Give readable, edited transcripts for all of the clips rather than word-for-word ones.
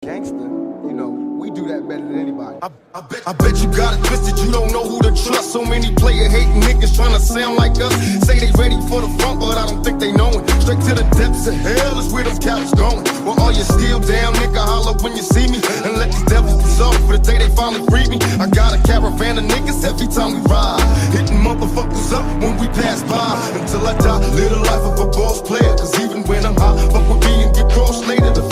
Gangster, you know, we do that better than anybody. I bet you got it twisted, you don't know who to trust. So many player hating niggas trying to sound like us. Say they ready for the front, but I don't think they know it. Straight to the depths of hell is where them cowards going. Well, all you still down, nigga, holler when you see me. And let these devils dissolve for the day they finally free me. I got a caravan of niggas every time we ride. Hitting motherfuckers up when we pass by. Until I die, live the life of a boss player. Cause even when I'm high, fuck with me and get crossed later. The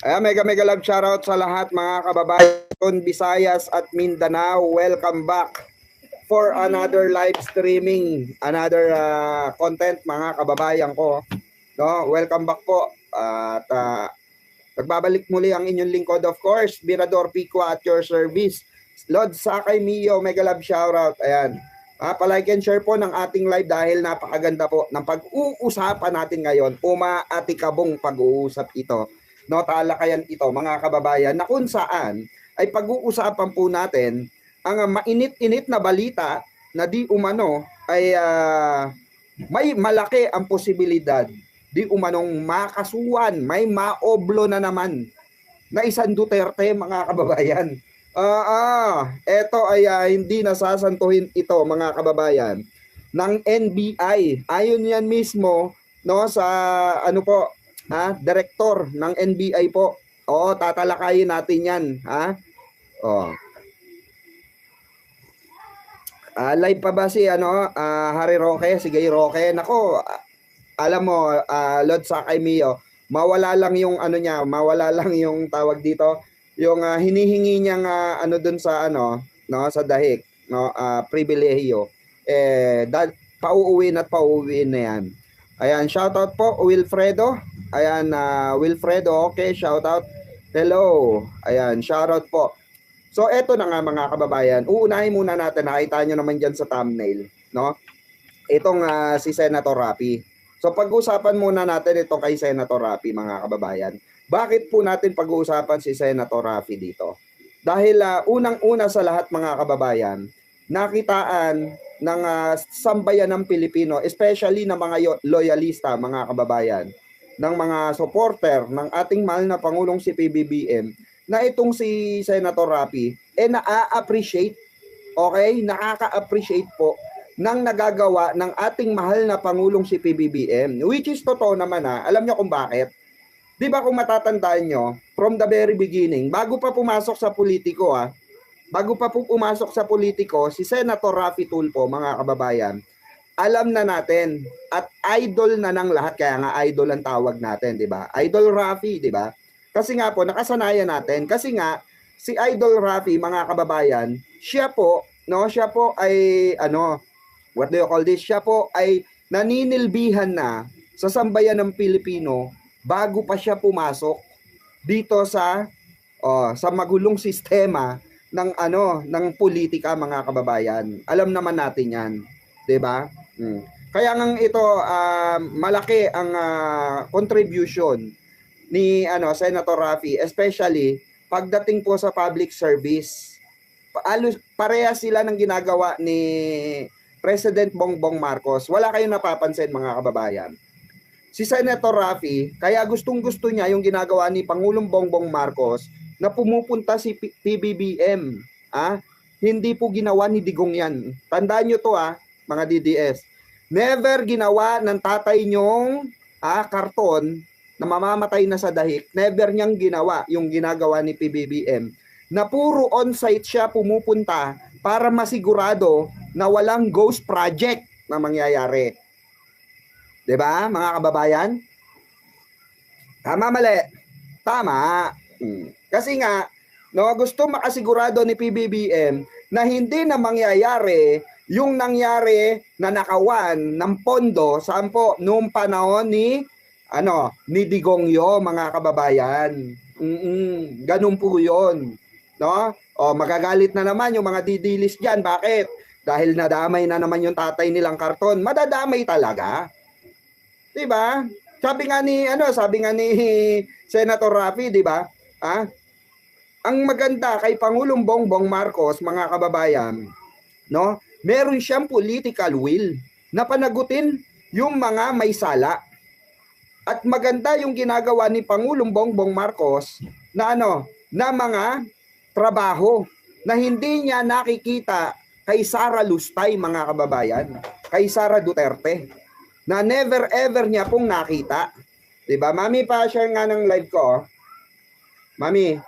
Ayan, mega love shoutout sa lahat mga kababayan, Visayas at Mindanao. Welcome back for another live streaming, another content mga kababayan ko. No, welcome back po. At nagbabalik muli ang inyong lingkod, of course, Birador Pico at your service. Lord Sakay Mio, mega love shoutout. Ayan. Palike and share po ng ating live dahil napakaganda po ng pag-uusapan natin ngayon. Umaatikabong pag-uusap ito. No, talakayan ito mga kababayan na kung saan ay pag-uusapan po natin ang mainit-init na balita na di umano ay may malaki ang posibilidad di umanong makasuhan, may maoblo na naman na isang Duterte mga kababayan. Ito ay hindi nasasantuhin ito mga kababayan ng NBI. Ayon yan mismo no sa ano po director ng NBI po. Tatalakayin natin 'yan, live pa ba si Harry Roque, si Gay Roque? Nako, alam mo, Lord Sakay Mio, mawala lang yung niya, mawala lang yung tawag dito, yung hinihingi niyang dun sa sa dahik, pribilehiyo. Pauuwiin at pauuwiin na 'yan. Ayan, shoutout po Wilfredo. Ayan, Wilfredo, okay, shoutout. Hello. Ayan, shoutout po. So, eto na nga mga kababayan. Uunahin muna natin, nakita nyo naman dyan sa thumbnail, no? Itong si Senator Raffy. So, pag-usapan muna natin itong kay Senator Raffy, mga kababayan. Bakit po natin pag-uusapan si Senator Raffy dito? Dahil unang-una sa lahat mga kababayan, nakitaan ng sambayan ng Pilipino, especially ng mga loyalista, mga kababayan, ng mga supporter ng ating mahal na Pangulong si PBBM, na itong si Senator Raffy, na-appreciate, okay? Nakaka-appreciate po ng nagagawa ng ating mahal na Pangulong si PBBM, which is totoo naman Alam niyo kung bakit? Di ba kung matatandaan nyo, from the very beginning, bago pa pumasok sa politiko, bago pa po pumasok sa politiko, si Senator Raffy Tulfo, mga kababayan, alam na natin at idol na ng lahat, kaya nga idol ang tawag natin, di ba? Idol Raffy, di ba? Kasi nga po, nakasanayan natin, kasi nga, si Idol Raffy, mga kababayan, siya po ay, what do you call this? Siya po ay naninilbihan na sa sambayan ng Pilipino bago pa siya pumasok dito sa magulong sistema ng politika, mga kababayan. Alam naman natin 'yan, 'di ba? Kaya nga ito malaki ang contribution ni Senator Raffy, especially pagdating po sa public service. Pareha sila ng ginagawa ni President Bongbong Marcos. Wala kayong napapansin, mga kababayan. Si Senator Raffy, kaya gustong-gusto niya yung ginagawa ni Pangulong Bongbong Marcos na pumupunta si PBBM. Hindi po ginawa ni Digong yan. Tandaan nyo to mga DDS. Never ginawa ng tatay nyong karton na mamamatay na sa dahik. Never niyang ginawa yung ginagawa ni PBBM. Na puro on-site siya pumupunta para masigurado na walang ghost project na mangyayari. 'Di ba, mga kababayan? Tama, mali? Tama. Kasi nga, gusto makasigurado ni PBBM na hindi na mangyayari yung nangyari na nakawan ng pondo saan po noong panahon ni Digongyo, mga kababayan. Ganun po 'yon, no? Magagalit na naman yung mga didilis diyan. Bakit? Dahil nadamay na naman yung tatay nilang karton. Madadamay talaga. 'Di ba? Sabi nga ni Senator Raffy, 'di ba? Ang maganda kay Pangulong Bongbong Marcos, mga kababayan, no? Meron siyang political will na panagutin yung mga may sala. At maganda yung ginagawa ni Pangulong Bongbong Marcos na na mga trabaho na hindi niya nakikita kay Sara Lustay, mga kababayan, kay Sara Duterte, na never ever niya pong nakita. 'Di ba? Mami, pa-share nga ng live ko. Mami,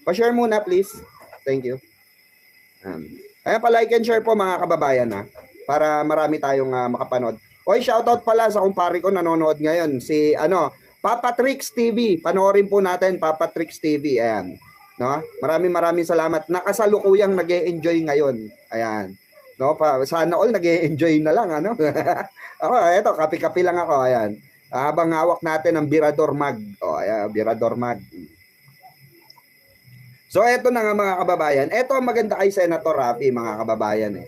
pa-share muna please. Thank you. Ayan, pa-like and share po mga kababayan para marami tayong makapanood. Oy, shoutout pala sa kumpare ko nanonood ngayon, si Papa Tricks TV. Panoorin po natin Papa Tricks TV. Ayan. No? Maraming salamat. Nakasalukuyang nag-e-enjoy ngayon. Ayan. No, sana all nag-e-enjoy na lang Ako, eto, kape-kape lang ako. Ayan. Habang hawak natin ang Birador Mag. Ayan, Birador Mag. So eto na nga mga kababayan. Eto ang maganda kay Senator Raffy, mga kababayan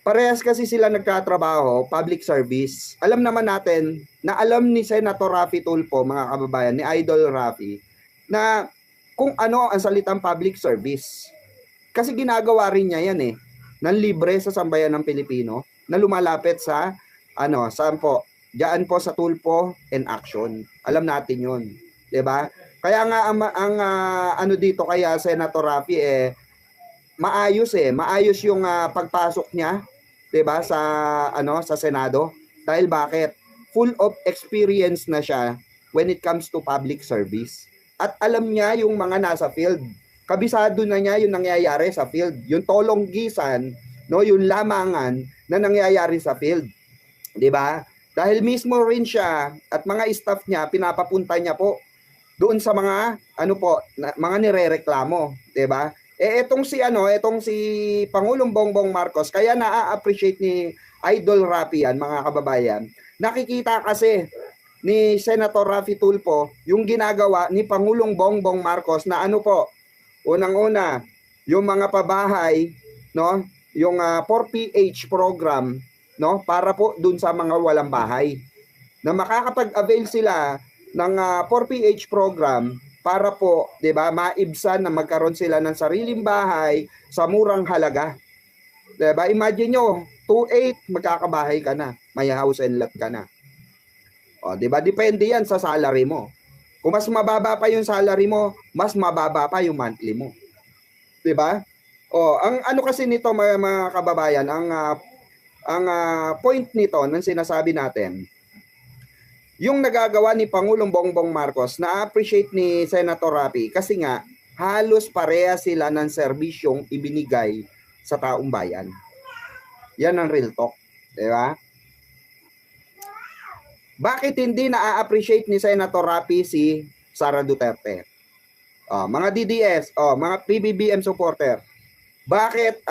Parehas kasi sila nagtatrabaho, public service. Alam naman natin na alam ni Senator Raffy Tulfo, mga kababayan, ni Idol Raffy, na kung ano ang salitang public service. Kasi ginagawa rin niya yan ng libre sa sambayan ng Pilipino na lumalapit sa saan po? Diyan po sa Tulfo and Action. Alam natin 'yon, 'di ba? Kaya nga ang dito kaya Senator Raffy maayos yung pagpasok niya, 'di ba, sa Senado. Dahil bakit? Full of experience na siya when it comes to public service. At alam niya yung mga nasa field. Kabisado na niya yung nangyayari sa field. Yung tolonggisan, yung lamangan na nangyayari sa field. 'Di ba? Dahil mismo rin siya at mga staff niya pinapapunta niya po doon sa mga mga nirereklamo, 'di ba? Etong si Pangulong Bongbong Marcos, kaya na-appreciate ni Idol Raffy yan, mga kababayan. Nakikita kasi ni Senator Raffy Tulfo yung ginagawa ni Pangulong Bongbong Marcos na unang-una, yung mga pabahay, yung 4PH program, para po dun sa mga walang bahay. Na makakapag-avail sila ng 4PH program para po, 'di ba, maibsan na magkaroon sila ng sariling bahay sa murang halaga. 'Di ba? Imagine nyo, 2.8 magkakabahay ka na, may house and lot ka na. 'Di ba? Depende 'yan sa salary mo. Kung mas mababa pa yung salary mo, mas mababa pa yung monthly mo. 'Di ba? Ang kasi nito mga kababayan, ang point nito ng sinasabi natin, yung nagagawa ni Pangulong Bongbong Marcos, na-appreciate ni Senator Raffy kasi nga halos pareha sila ng serbisyong ibinigay sa taong bayan. Yan ang real talk, 'di ba? Bakit hindi na-appreciate ni Senator Raffy si Sara Duterte? Mga DDS, mga PBBM supporter. Bakit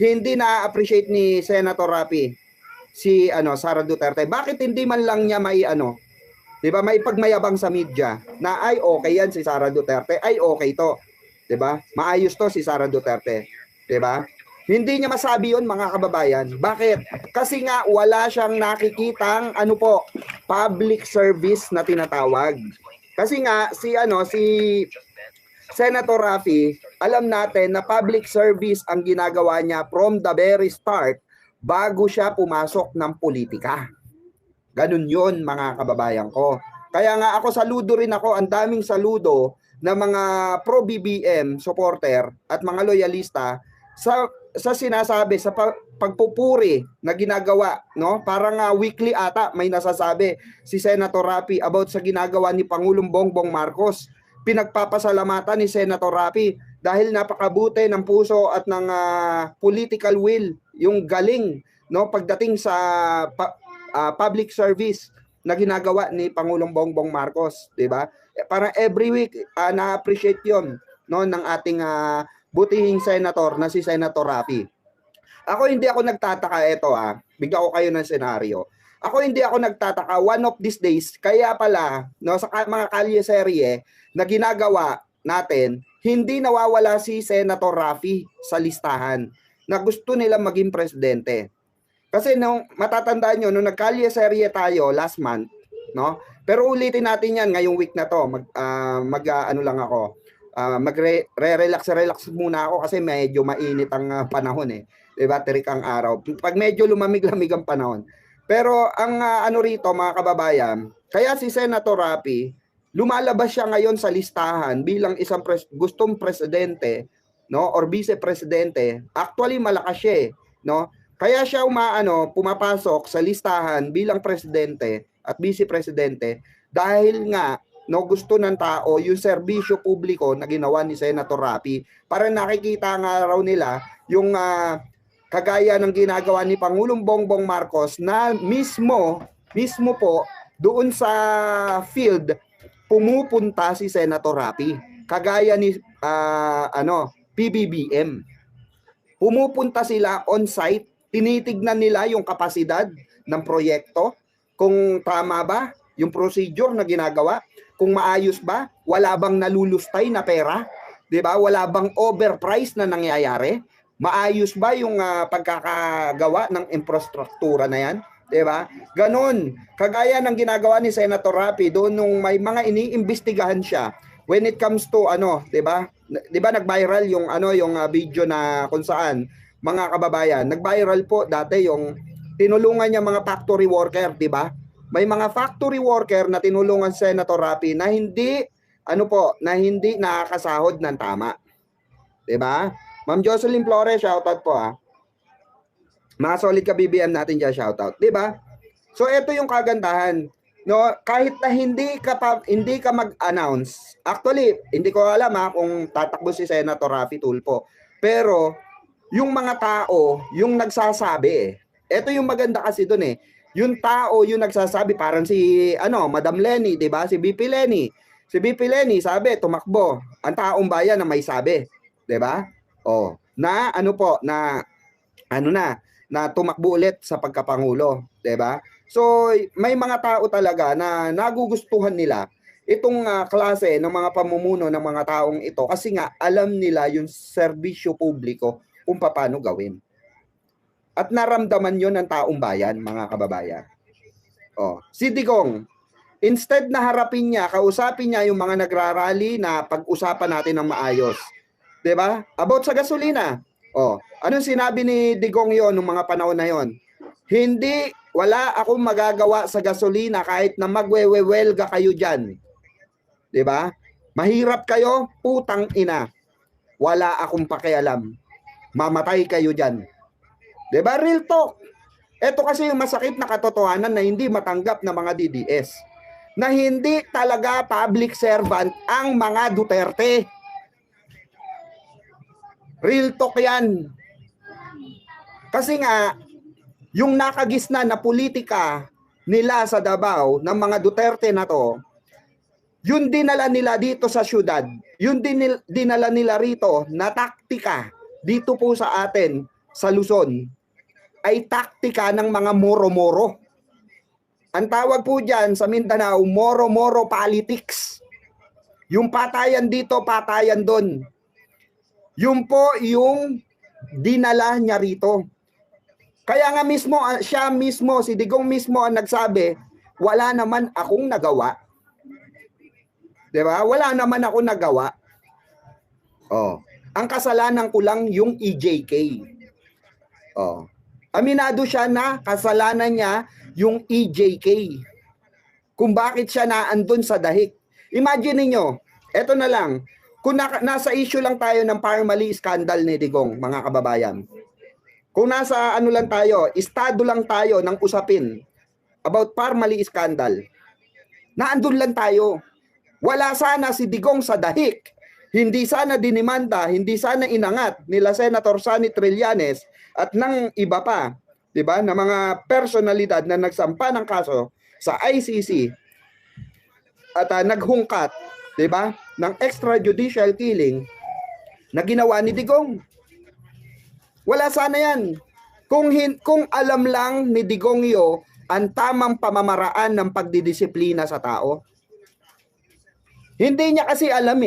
hindi na-appreciate ni Senator Raffy si Sara Duterte? Bakit hindi man lang niya 'di ba, may pagmayabang sa media na ay okay yan si Sara Duterte, ay okay to, 'di ba? Maayos to si Sara Duterte, 'di ba? Hindi niya masabi 'yon, mga kababayan. Bakit? Kasi nga wala siyang nakikitang public service na tinatawag. Kasi nga si Senator Raffy, alam natin na public service ang ginagawa niya from the very start bago siya pumasok ng politika. Ganun yun, mga kababayan ko. Kaya nga ako, saludo rin ako, ang daming saludo na mga pro-BBM supporter at mga loyalista sa sinasabi, sa pagpupuri na ginagawa, Parang weekly ata may nasasabi si Senator Raffy about sa ginagawa ni Pangulong Bongbong Marcos. Pinagpapasalamatan ni Senator Raffy dahil napakabuti ng puso at ng political will, yung galing pagdating sa public service na ginagawa ni Pangulong Bongbong Marcos, 'di ba? Para every week na-appreciate 'yon ng ating butihing senator na si Senator Raffy. Ako hindi ako nagtataka, bigyan ko kayo ng senaryo. Ako hindi ako nagtataka, one of these days, kaya pala sa mga kalye-serye na ginagawa natin, hindi nawawala si Senator Raffy sa listahan na gusto nila maging presidente. Kasi matatandaan nyo, nung nagkalye-serye tayo last month, pero ulitin natin yan ngayong week na to, magre-relax muna ako kasi medyo mainit ang panahon 'di ba? Terik ang araw. Pag medyo lumamig-lamig ang panahon. Pero ang ano rito mga kababayan, kaya si Senator Rapi, lumalabas siya ngayon sa listahan bilang isang gustong presidente, no, or vice-presidente. Actually malakas siya, no? Kaya siya pumapasok sa listahan bilang presidente at vice-presidente dahil nga no gusto ng tao yung serbisyo publiko na ginawa ni Senator Rapi. Para nakikita nga raw nila yung kagaya ng ginagawa ni Pangulong Bongbong Marcos na mismo po doon sa field pumupunta si Senator Rapi. Kagaya ni PBBM. Pumupunta sila on site, tinitignan nila yung kapasidad ng proyekto, kung tama ba yung procedure na ginagawa, kung maayos ba, wala bang nalulustay na pera, 'di ba? Wala bang overprice na nangyayari? Maayos ba yung pagkakagawa ng infrastruktura na 'yan? 'Di ba? Ganon. Kagaya ng ginagawa ni Senator Rapi doon nung may mga iniimbestigahan siya when it comes to 'di ba? 'Di ba nag-viral yung yung video na kung saan mga kababayan, nag-viral po dati yung tinulungan niya mga factory worker, 'di ba? May mga factory worker na tinulungan si Senator Rapi na hindi na hindi nakakasahod ng tama. 'Di ba? Ma'am Jocelyn Flores, shoutout po Mga solid ka BBM natin diyan, shoutout, 'di ba? So ito yung kagandahan, no, kahit na hindi ka mag-announce. Actually, hindi ko alam kung tatakbo si Senator Rafi Tulfo. Pero yung mga tao, yung nagsasabi Ito yung maganda kasi doon Yung tao yung nagsasabi, parang si Madam Lenny, 'di ba? Si BP Lenny. Si BP Lenny sabi, tumakbo. Ang taong bayan na may sabi, 'di ba? Na na tumakbo ulit sa pagkapangulo, 'di ba? So may mga tao talaga na nagugustuhan nila itong klase ng mga pamumuno ng mga taong ito kasi nga alam nila yung serbisyo publiko kung paano gawin. At naramdaman yon ng taong bayan, mga kababayan. Si Digong, instead na harapin niya, kausapin niya yung mga nagrarally na pag-usapan natin ng maayos. 'Di ba? About sa gasolina. Anong sinabi ni Digong yon nung mga panahon na yon? Wala akong magagawa sa gasolina kahit na magwewelga kayo diyan. 'Di ba? Mahirap kayo, putang ina. Wala akong pakialam. Mamatay kayo diyan. 'Di ba? Real talk. Ito kasi yung masakit na katotohanan na hindi matanggap ng mga DDS. Na hindi talaga public servant ang mga Duterte. Real talk yan. Kasi nga, yung nakagisna na politika nila sa Davao ng mga Duterte na to, yun dinala nila dito sa syudad, yun dinala nila rito na taktika dito po sa atin, sa Luzon, ay taktika ng mga moro-moro. Ang tawag po dyan sa Mindanao, moro-moro politics. Yung patayan dito, patayan doon. Yun po yung dinala niya rito. Kaya nga mismo, siya mismo, si Digong mismo ang nagsabi, wala naman akong nagawa. 'Di ba? Wala naman ako nagawa. Ang kasalanan ko lang yung EJK. Aminado siya na kasalanan niya yung EJK. Kung bakit siya naandun sa dahig. Imagine niyo, eto na lang, kung nasa issue lang tayo ng Parmali scandal ni Digong, mga kababayan. Kung nasa lang tayo, estado lang tayo ng usapin about Parmali scandal. Naandun lang tayo. Wala sana si Digong sa dahig. Hindi sana dinimanda, hindi sana inangat nila Senator Sonny Trillanes at ng iba pa, 'di ba, na mga personalidad na nagsampa ng kaso sa ICC at naghungkat, 'di ba, ng extrajudicial killing na ginawa ni Digong. Wala sana 'yan. Kung alam lang ni Digong ang tamang pamamaraan ng pagdidisiplina sa tao. Hindi niya kasi alam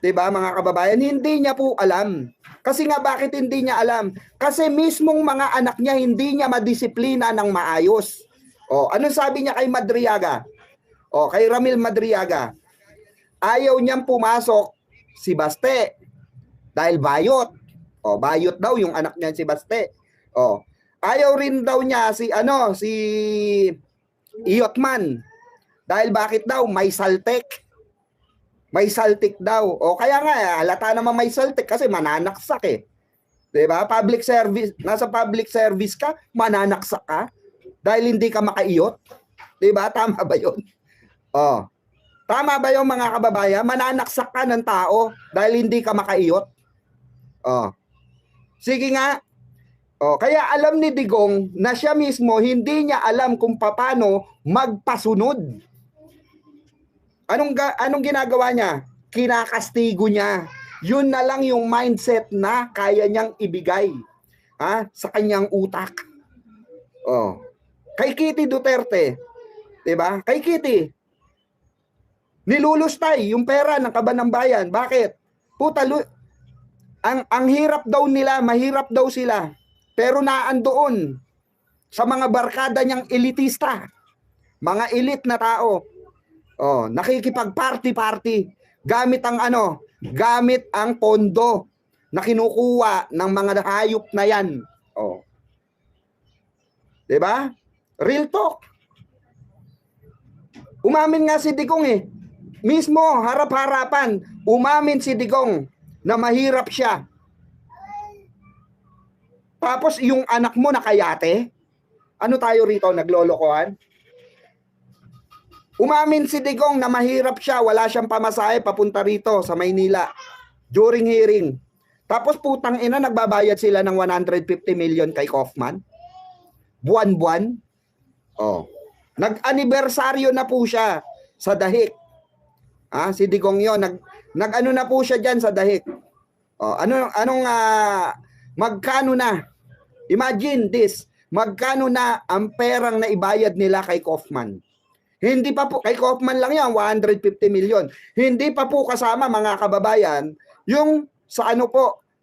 'Di ba, mga kababayan? Hindi niya po alam. Kasi nga bakit hindi niya alam? Kasi mismong mga anak niya hindi niya madisiplina ng maayos. Anong sabi niya kay Madriaga? Kay Ramil Madriaga. Ayaw niyang pumasok si Baste dahil bayot. Bayot daw yung anak niya si Baste. Ayaw rin daw niya si Iotman. Dahil bakit daw? May saltek. May saltik daw. O kaya nga, halata naman may saltik kasi mananaksak eh. 'Di ba? Public service, nasa public service ka, mananaksak ka dahil hindi ka makaiyot. 'Di ba? Tama ba 'yon? Oh. Tama ba 'yung mga kababayan? Mananaksak ka ng tao dahil hindi ka makaiyot. Oh. Sige nga. Oh, kaya alam ni Digong na siya mismo hindi niya alam kung paano magpasunod. Anong ginagawa niya? Kinakastigo niya. Yun na lang yung mindset na kaya niyang ibigay sa kanyang utak. Oh. Kay Kitty Duterte, 'di ba? Kay Kitty. Nilulustay yung pera ng kaban ng bayan. Bakit? Puta, ang hirap daw nila, mahirap daw sila. Pero naandoon sa mga barkada niyang elitista. Mga elite na tao. Oh, nakikipag-party-party gamit ang pondo na kinukuha ng mga hayop na 'yan. Oh. 'Di ba? Real talk. Umamin nga si Digong eh. Mismo harap-harapan, umamin si Digong na mahirap siya. Tapos yung anak mo nakayate? Ano tayo rito, naglolokohan? Umamin si Digong na mahirap siya, wala siyang pamasahe papunta rito sa Maynila during hearing. Tapos putang ina, nagbabayad sila ng 150 million kay Kaufman. Buwan-buwan. Oh. Nag-anibersaryo na po siya sa Dahik. Si Digong 'yon, nag-ano na po siya diyan sa Dahik. Oh, magkano na? Imagine this, magkano na ang perang na ibayad nila kay Kaufman? Hindi pa po, kay Kaufman lang yan, 150 million. Hindi pa po kasama mga kababayan, yung sa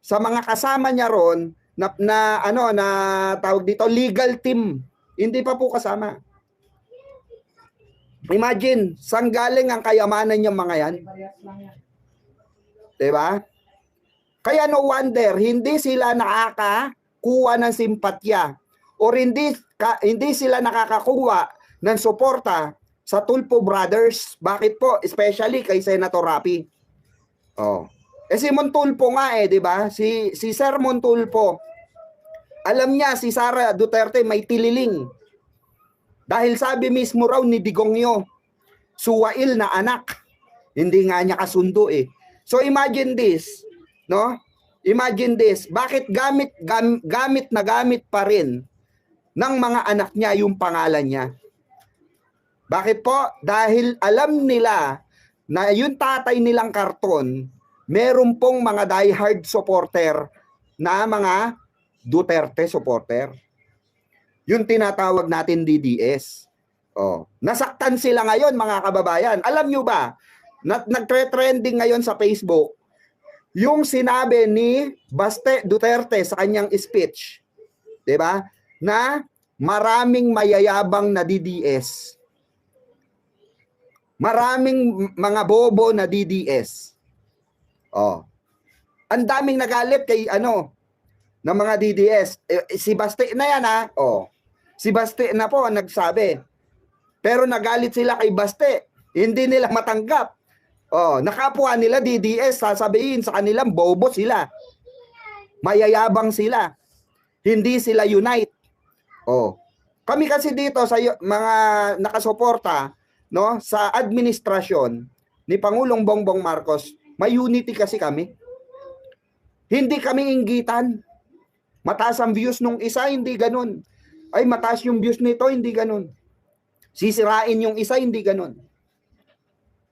sa mga kasama niya ron, na tawag dito, legal team. Hindi pa po kasama. Imagine, saan galing ang kayamanan ng mga yan? Diba? Kaya no wonder, hindi sila nakakakuha ng simpatya or hindi sila nakakakuha ng suporta sa Tulfo Brothers. Bakit po? Especially kay Senator Rapi. Oh. Si Montulfo nga di ba? Si Sir Montulfo, alam niya si Sara Duterte may tililing. Dahil sabi mismo raw ni Digongyo, suwail na anak. Hindi nga niya kasundo eh. So imagine this, no? Imagine this, bakit gamit pa rin ng mga anak niya yung pangalan niya? Bakit po? Dahil alam nila na yung tatay nilang karton, meron pong mga diehard supporter na mga Duterte supporter. Yung tinatawag natin DDS. Oh, nasaktan sila ngayon mga kababayan. Alam nyo ba, nagtre-trending ngayon sa Facebook, yung sinabi ni Baste Duterte sa kanyang speech, 'di ba? Na maraming mayayabang na DDS. Maraming mga bobo na DDS. Oh. Ang daming nagalit kay ng mga DDS. Si Baste na yan Oh. Si Baste na po ang nagsabi. Pero nagalit sila kay Baste. Hindi nila matanggap. Oh, nakapwa nila DDS, sasabihin sa kanilang bobo sila. Mayayabang sila. Hindi sila unite. Oh. Kami kasi dito sa mga nakasuporta, no, sa administrasyon ni Pangulong Bongbong Marcos, may unity kasi kami. Hindi kami inggitan. Mataas ang views nung isa, hindi ganun. Ay, mataas yung views nito, hindi ganun. Sisirain yung isa, hindi ganun.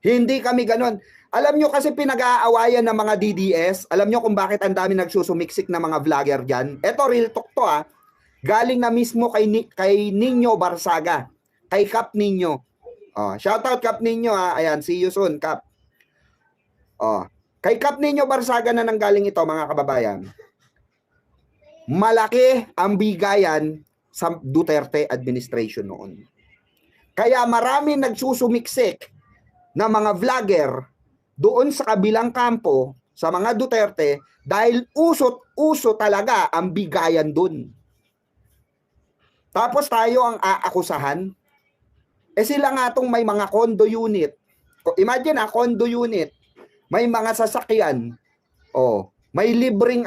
Hindi kami ganun. Alam nyo kasi pinag-aawayan ng mga DDS, alam nyo kung bakit ang dami nagsusumiksik na mga vlogger dyan? Eto, real talk to galing na mismo kay Nino Barsaga, kay Cap Nino. Oh, shoutout Cap Nino ayan, see you soon, Cap. Oh, kay Cap Nino Barsaga na nanggaling ito mga kababayan. Malaki ang bigayan sa Duterte administration noon. Kaya marami nagsusumiksik na mga vlogger doon sa kabilang kampo sa mga Duterte dahil usot-uso talaga ang bigayan doon. Tapos tayo ang aakusahan. Sila nga tong may mga condo unit. Imagine condo unit. May mga sasakyan. May libreng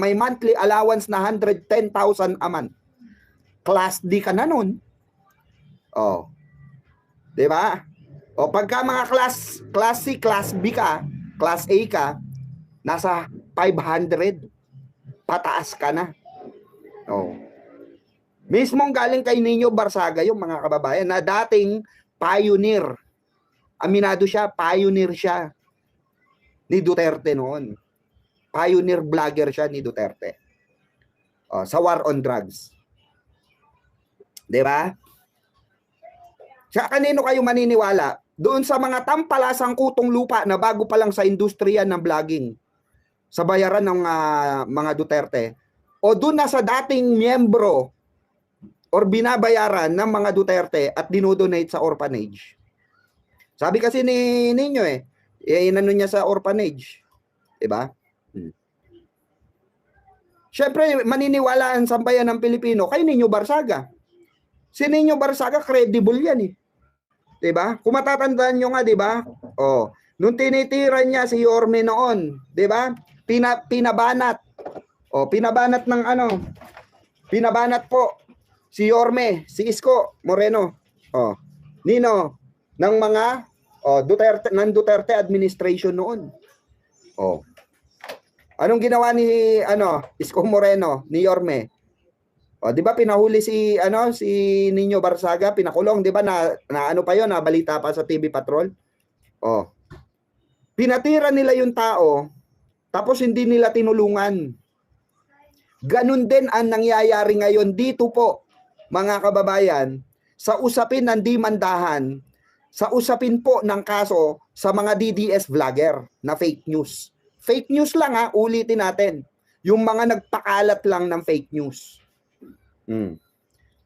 may monthly allowance na 110,000 a month. Class D ka na nun. 'Di ba? Pagka mga class C, class B ka, class A ka, nasa 500 pataas ka na. Mismong galing kay Nino Barsaga yung mga kababayan na dating pioneer. Aminado siya, pioneer siya ni Duterte noon. Pioneer vlogger siya ni Duterte. Sa war on drugs. 'Di ba? Sa kanino kayo maniniwala? Doon sa mga tampalasang kutong lupa na bago pa lang sa industriya ng vlogging sa bayaran ng mga Duterte, o doon na sa dating miyembro or binabayaran ng mga Duterte at dinodonate sa orphanage. Sabi kasi ni Nino inano niya sa orphanage. 'Di ba? Siyempre, maniniwala ang sambayan ng Pilipino kay Nino Barsaga. Si Nino Barsaga, credible yan 'Di ba? Kung matatandaan nyo nga, 'di ba? Nung tinitira niya si Yorme noon, 'di ba? Pinabanat. Pinabanat ng pinabanat po si Yorme, si Isko Moreno. Nino ng mga Duterte administration noon. Anong ginawa ni Isko Moreno, ni Yorme? 'Di ba pinahuli si Nino Barsaga, pinakulong, 'di ba na ano pa 'yon, balita pa sa TV Patrol. Pinatira nila yung tao tapos hindi nila tinulungan. Ganun din ang nangyayari ngayon dito po, mga kababayan, sa usapin ng dimandahan, sa usapin po ng kaso sa mga DDS vlogger na fake news. Fake news lang ulitin natin. Yung mga nagpakalat lang ng fake news.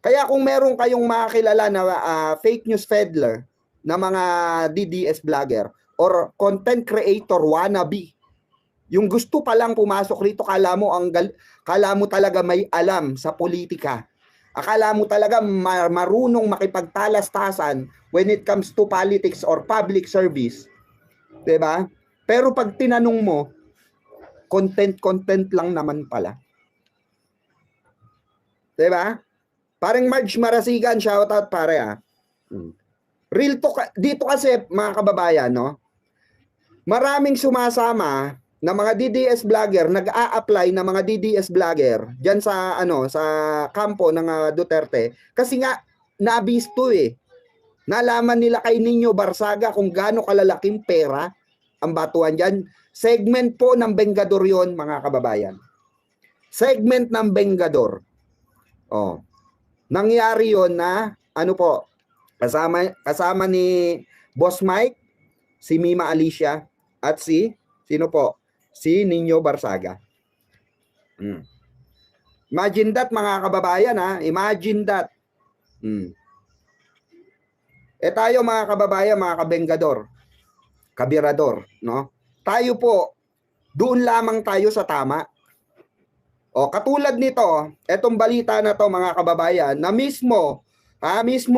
Kaya kung meron kayong makakilala na fake news peddler na mga DDS vlogger or content creator wannabe, yung gusto pa lang pumasok rito, kala mo talaga may alam sa politika. Akala mo talaga marunong makipagtalas-tasan when it comes to politics or public service. 'Di ba? Pero pag tinanong mo, content lang naman pala. 'Di ba? Parang Marge Marasigan, shoutout pare Real talk dito kasi, mga kababayan, no? Maraming sumasama na mga DDS vlogger, nag-a-apply na mga DDS vlogger diyan sa sa kampo ng Duterte kasi nga nabisto Nalaman nila kay Nino Barsaga kung gaano kalalaking pera ang batuhan diyan. Segment po ng Bengador 'yon, mga kababayan. Segment ng Bengador. Nangyari 'yon na kasama ni Boss Mike, si Mima Alicia at si Nino Barsaga. Imagine that, mga kababayan Imagine that. Tayo, mga kababayan, mga kabengador, kabirador, no? Tayo po, doon lamang tayo sa tama. Katulad nito, etong balita na to, mga kababayan, na mismo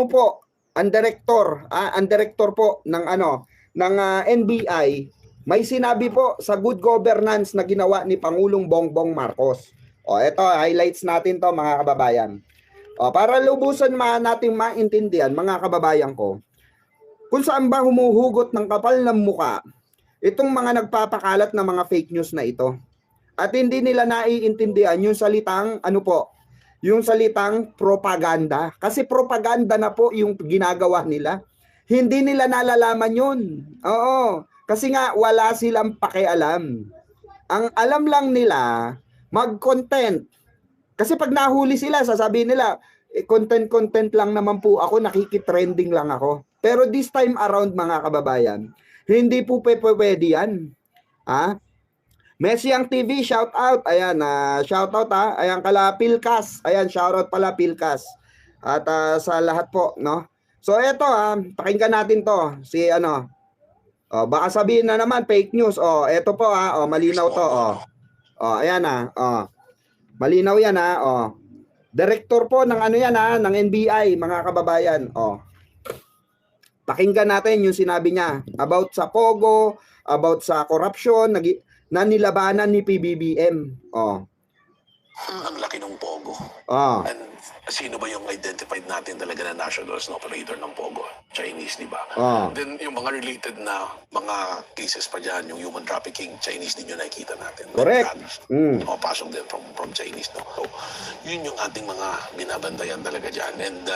po ang director po ng NBI, may sinabi po sa good governance na ginawa ni Pangulong Bongbong Marcos. Ito, highlights natin to, mga kababayan. Para lubusan natin maintindihan, mga kababayan ko, kung saan ba humuhugot ng kapal ng muka itong mga nagpapakalat na mga fake news na ito. At hindi nila naiintindihan yung salitang yung salitang propaganda. Kasi propaganda na po yung ginagawa nila. Hindi nila nalalaman yun. Kasi nga wala silang pakialam. Ang alam lang nila, mag-content. Kasi pag nahuli sila, sasabihin nila, content lang naman po ako, nakikitrending lang ako. Pero this time around, mga kababayan, hindi po pwede yan. Messi ang TV, shout out. Ayan, shout out Ayan kala Pilkas. Ayan, shout out pala Pilkas. At sa lahat po, no? So eto pakinggan natin to. Si baka sabihin na naman fake news. Eto po malinaw to. Ayan malinaw yan Director po ng ano yan ha, ng NBI, mga kababayan. Oh. Pakinggan natin yung sinabi niya about sa Pogo, about sa corruption na nilabanan ni PBBM. Oh. Ang laki ng Pogo. Oh. And sino ba yung identified natin talaga na national operator ng Pogo? Chinese, di ba? Ah. Then yung mga related na mga cases pa dyan, yung human trafficking, Chinese din yung nakikita natin. Correct. Pasok din from Chinese. No? So, yun yung ating mga binabantayan talaga dyan. And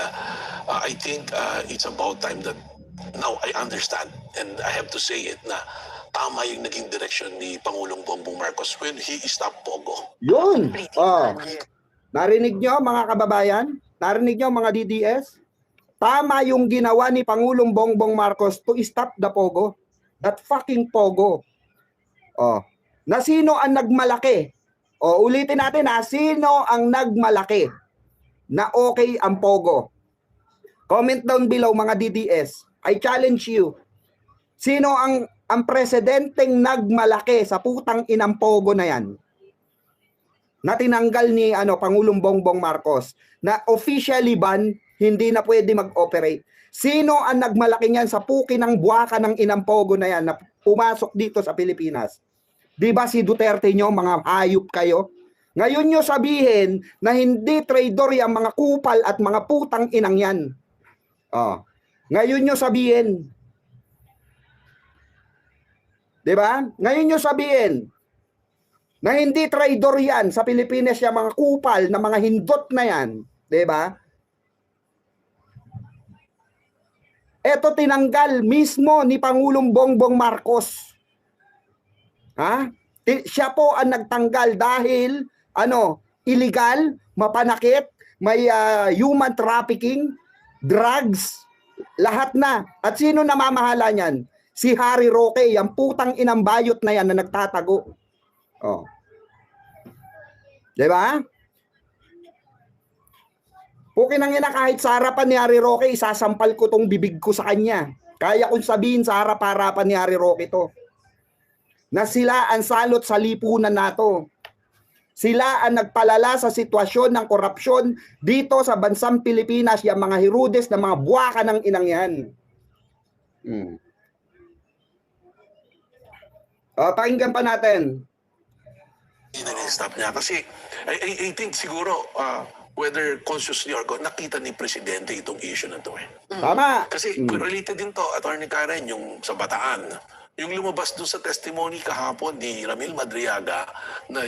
I think it's about time that now I understand and I have to say it na tama yung naging direksyon ni Pangulong Bongbong Marcos when he stopped Pogo. Yun. Oh. Narinig nyo mga kababayan? Narinig nyo mga DDS? Tama yung ginawa ni Pangulong Bongbong Marcos to stop the Pogo. That fucking Pogo. Oh. Na sino ang nagmalaki? Oh, ulitin natin ha. Sino ang nagmalaki na okay ang Pogo? Comment down below mga DDS. I challenge you. Sino ang presidenteng nagmalaki sa putang inang Pogo na yan? Na tinanggal ni Pangulong Bongbong Marcos na officially ban, hindi na pwede mag-operate. Sino ang nagmalaki niyan sa puki ng buwaka ng inang Pogo na yan na pumasok dito sa Pilipinas? Di ba si Duterte nyo, mga hayop kayo? Ngayon nyo sabihin na hindi traidor yung mga kupal at mga putang inang yan. Oh. Ngayon nyo sabihin. Di ba? Ngayon nyo sabihin na hindi traidor yan sa Pilipinas yung mga kupal na mga hindot na yan. Diba? Ito tinanggal mismo ni Pangulong Bongbong Marcos. Ha? Siya po ang nagtanggal dahil illegal, mapanakit, may human trafficking, drugs, lahat na. At sino namamahala niyan? Si Harry Roque, yung putang inang bayot na yan na nagtatago. Oh. 'Di ba? Okay nang ina kahit sa harapan ni Harry Roque, isasampal ko tong bibig ko sa kanya. Kaya kong sabihin sa harap-harapan ni Harry Roque to. Na sila ang salot sa lipunan nato. Sila ang nagpalala sa sitwasyon ng korupsyon dito sa bansang Pilipinas, yung mga Herodes na mga buwaka ng inang yan. Pakinggan pa natin. Stop niya kasi I think siguro whether consciously or nakita ni Presidente itong issue na to Tama. Kasi related din to, Attorney Karen, yung sa Bataan. Yung lumabas doon sa testimony kahapon ni Ramil Madriaga na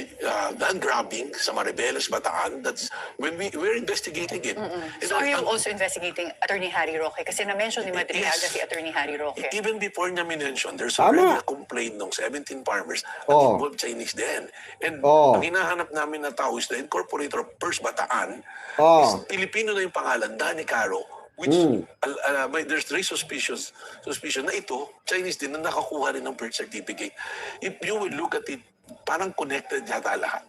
land grabbing sa Maribeles, Bataan, that's when we're investigating it. So are you also investigating Attorney Harry Roque? Kasi na-mention ni Madriaga si Attorney Harry Roque. Even before niya minention, there's already a complaint ng 17 farmers na involved Chinese din. And ang hinahanap namin na tao is the incorporator of First Bataan. Is Pilipino na yung pangalan, Danny Caro, which there's very suspicion na ito, Chinese din na nakakuha rin ng birth certificate. If you will look at it, parang connected yata lahat.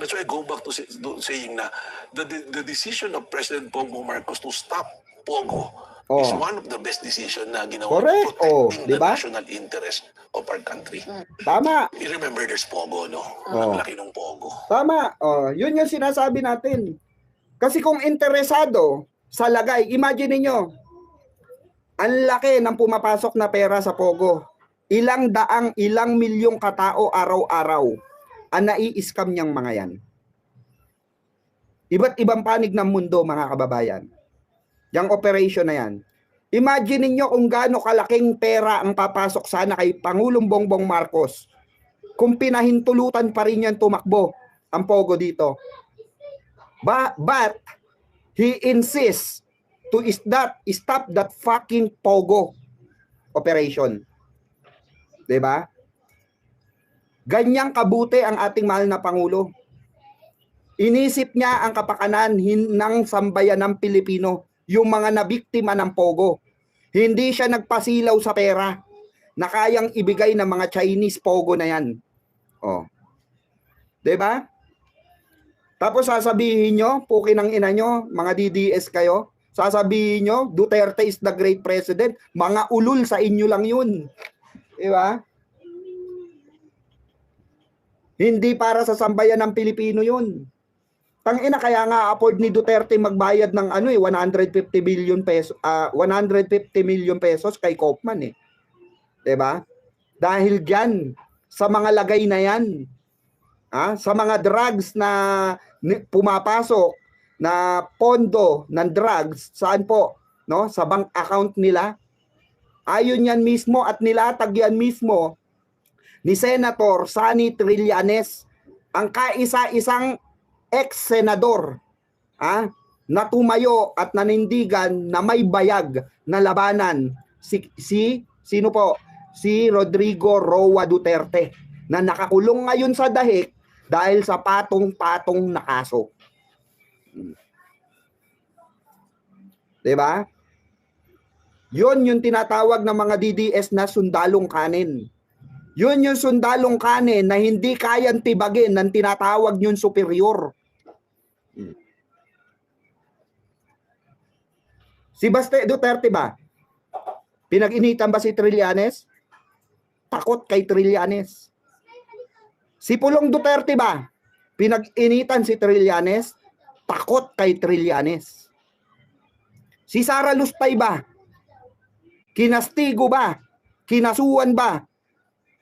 That's why I go back to saying na the decision of President Bongbong Marcos to stop Pogo is one of the best decision na ginawa Correct. protecting the Diba? national interest of our country. Tama. You remember there's Pogo, no? Ang laki ng Pogo. Tama. Yun yung sinasabi natin. Kasi kung interesado sa lagay, imagine niyo, ang laki ng pumapasok na pera sa Pogo. Ilang milyong katao araw-araw ang nai-scam niyang mga yan. Iba't ibang panig ng mundo, mga kababayan. Yang operation na yan. Imagine niyo kung gaano kalaking pera ang papasok sana kay Pangulong Bongbong Marcos kung pinahintulutan pa rin yan tumakbo ang Pogo dito. But he insists to stop that fucking Pogo operation. 'Di ba? Ganyang kabuti ang ating mahal na Pangulo. Inisip niya ang kapakanan ng sambayan ng Pilipino, yung mga nabiktima ng Pogo. Hindi siya nagpasilaw sa pera na kayang ibigay ng mga Chinese Pogo na yan. 'Di ba? Tapos sasabihin nyo, pukin ng ina nyo, mga DDS kayo, sasabihin nyo, Duterte is the great president, mga ulul sa inyo lang yun. Diba? Hindi para sa sambayan ng Pilipino yun. Tangina, kaya nga afford ni Duterte magbayad ng 150 billion pesos, 150 million pesos kay Kaufman eh. 'Di ba? Dahil diyan sa mga lagay na 'yan, sa mga drugs na pumapasok na pondo ng drugs, saan po? No? Sa bank account nila. Ayon yan mismo at nilatag yan mismo ni Senator Sonny Trillanes, ang kaisa-isang ex-senador na tumayo at nanindigan na may bayag na labanan sino po? Si Rodrigo Roa Duterte na nakakulong ngayon sa dahig dahil sa patong-patong na kaso. 'Di ba? Yun yung tinatawag ng mga DDS na sundalong kanin. Yun yung sundalong kanin na hindi kayang tibagin ng tinatawag yung superior. Si Duterte ba? Pinag-initan ba si Trillanes? Takot kay Trillanes. Si Pulong Duterte ba? Pinag-initan si Trillanes? Takot kay Trillanes. Si Sara Luspay ba? Kinastigo ba? Kinasuhan ba?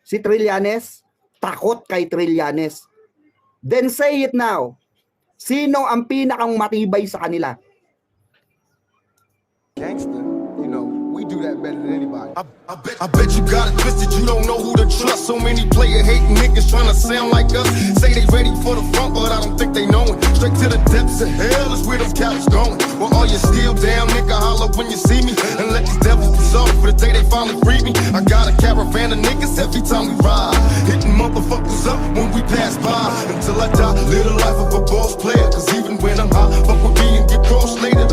Si Trillanes? Takot kay Trillanes. Then say it now. Sino ang pinakang matibay sa kanila? Gangster, you know, we do that better than anybody. I bet you got it twisted, you don't know who to trust. So many player hating niggas trying to sound like us. Say they ready for the front, but I don't think they know it. Straight to the depths of hell is where them cowards going. Well, all you still down, nigga, holler when you see me. And let these devils be sorry for the day they finally free me. I got a caravan of niggas every time we ride. Hitting motherfuckers up when we pass by. Until I die, live the life of a boss player. Cause even when I'm high, fuck with me and get crossed later.